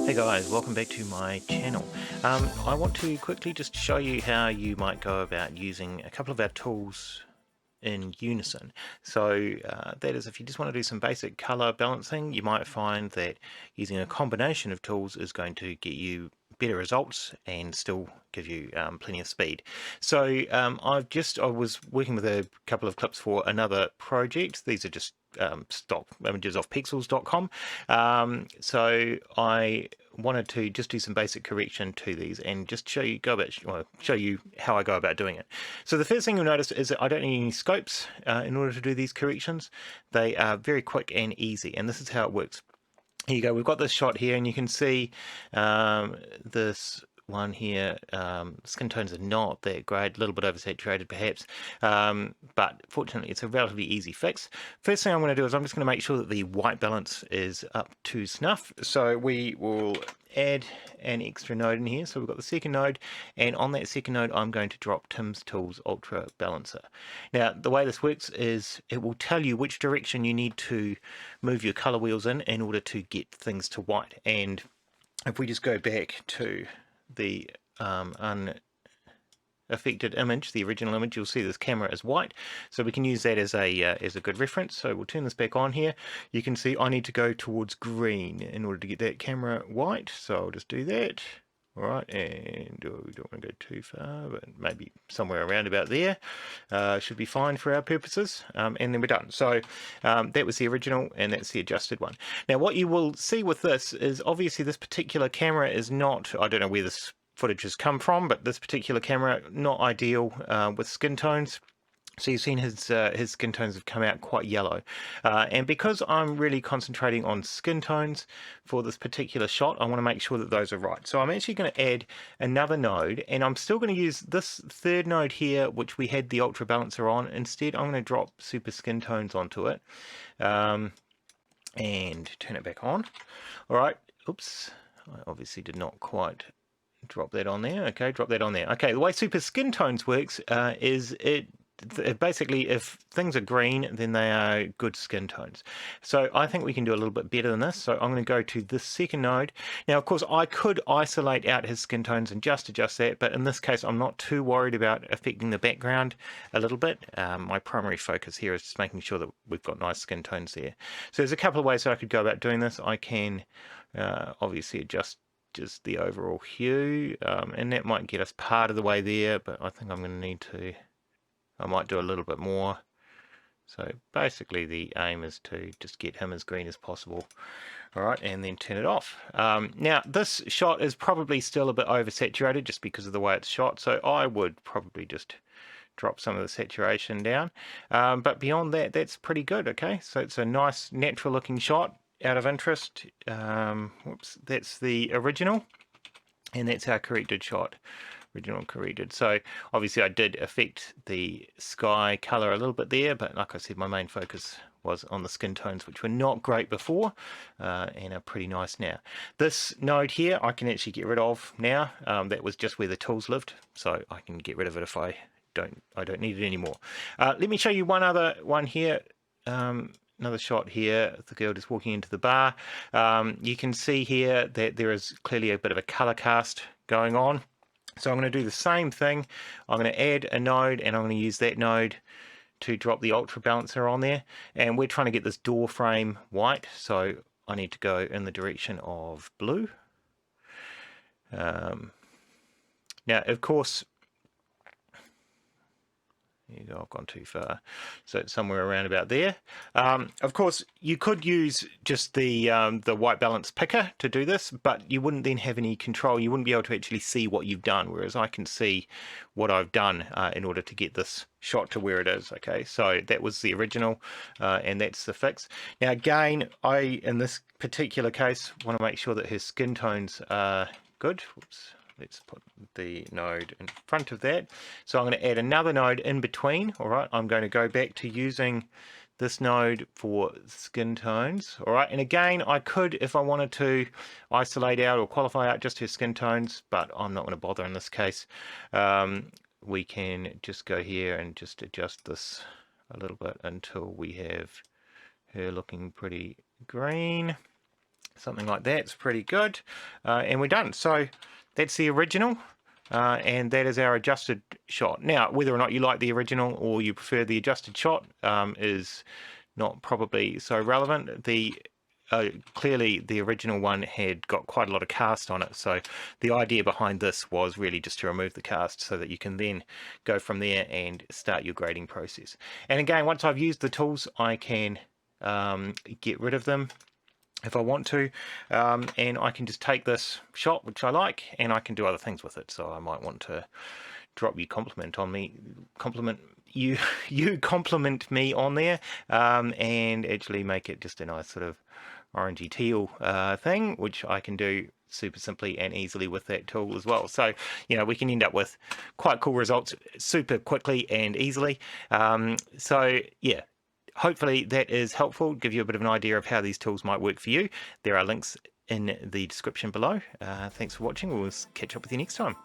Hey guys, welcome back to my channel. I want to quickly just show you how you might go about using a couple of our tools in unison. So that is, if you just want to do some basic color balancing, you might find that using a combination of tools is going to get you better results and still give you plenty of speed. So I was working with a couple of clips for another project. These are just stock images off pexels.com. So I wanted to just do some basic correction to these and just show you how I go about doing it. So the first thing you'll notice is that I don't need any scopes in order to do these corrections. They are very quick and easy, and this is how it works. Here you go, we've got this shot here, and you can see this one here. Skin tones are not that great, a little bit oversaturated perhaps, but fortunately it's a relatively easy fix. First thing I'm going to do is I'm just going to make sure that the white balance is up to snuff. So we will add an extra node in here. So we've got the second node, and on that second node I'm going to drop Tim's Tools Ultra Balancer. Now the way this works is it will tell you which direction you need to move your color wheels in order to get things to white. And if we just go back to the unaffected image, the original image, you'll see this camera is white, so we can use that as a good reference. So we'll turn this back on here. You can see I need to go towards green in order to get that camera white, so I'll just do that. Alright, and we don't want to go too far, but maybe somewhere around about there should be fine for our purposes, and then we're done. So that was the original, and that's the adjusted one. Now what you will see with this is obviously this particular camera is not, I don't know where this footage has come from, but this particular camera, not ideal with skin tones. So you've seen his skin tones have come out quite yellow. And because I'm really concentrating on skin tones for this particular shot, I want to make sure that those are right. So I'm actually going to add another node, and I'm still going to use this third node here, which we had the Ultra Balancer on. Instead, I'm going to drop Super Skin Tones onto it and turn it back on. All right, oops, I obviously did not quite drop that on there. Okay, drop that on there. Okay, the way Super Skin Tones works is basically, if things are green, then they are good skin tones. So I think we can do a little bit better than this. So I'm going to go to this second node. Now, of course, I could isolate out his skin tones and just adjust that, but in this case, I'm not too worried about affecting the background a little bit. My primary focus here is just making sure that we've got nice skin tones there. So there's a couple of ways that I could go about doing this. I can obviously adjust just the overall hue, and that might get us part of the way there, but I think I'm going to need to, I might do a little bit more. So basically the aim is to just get him as green as possible. Alright, and then turn it off. Now this shot is probably still a bit oversaturated just because of the way it's shot, so I would probably just drop some of the saturation down. But beyond that, that's pretty good, okay? So it's a nice natural looking shot. Out of interest, whoops, that's the original, and that's our corrected shot. Original corrected. So obviously I did affect the sky color a little bit there, but like I said, my main focus was on the skin tones, which were not great before and are pretty nice now. This node here I can actually get rid of now. That was just where the tools lived, so I can get rid of it if I don't need it anymore. Let me show you one other one here. Another shot here, the girl just walking into the bar. You can see here that there is clearly a bit of a color cast going on. So I'm going to do the same thing. I'm going to add a node, and I'm going to use that node to drop the Ultra Balancer on there. And we're trying to get this door frame white, so I need to go in the direction of blue. Now, of course, there you go, I've gone too far. So it's somewhere around about there. Of course, you could use just the white balance picker to do this, but you wouldn't then have any control. You wouldn't be able to actually see what you've done, whereas I can see what I've done in order to get this shot to where it is. Okay, so that was the original, and that's the fix. Now again, in this particular case, want to make sure that his skin tones are good. Whoops. Let's put the node in front of that. So I'm going to add another node in between. All right, I'm going to go back to using this node for skin tones. All right, and again, I could, if I wanted to, isolate out or qualify out just her skin tones, but I'm not going to bother in this case. We can just go here and just adjust this a little bit until we have her looking pretty green. Something like that's pretty good. And we're done. So that's the original. And that is our adjusted shot. Now, whether or not you like the original or you prefer the adjusted shot is not probably so relevant. Clearly the original one had got quite a lot of cast on it, so the idea behind this was really just to remove the cast so that you can then go from there and start your grading process. And again, once I've used the tools, I can get rid of them if I want to, and I can just take this shot, which I like, and I can do other things with it. So I might want to drop you compliment me on there, and actually make it just a nice sort of orangey teal thing, which I can do super simply and easily with that tool as well. So, you know, we can end up with quite cool results super quickly and easily. So yeah, hopefully that is helpful, give you a bit of an idea of how these tools might work for you. There are links in the description below. Thanks for watching. We'll catch up with you next time.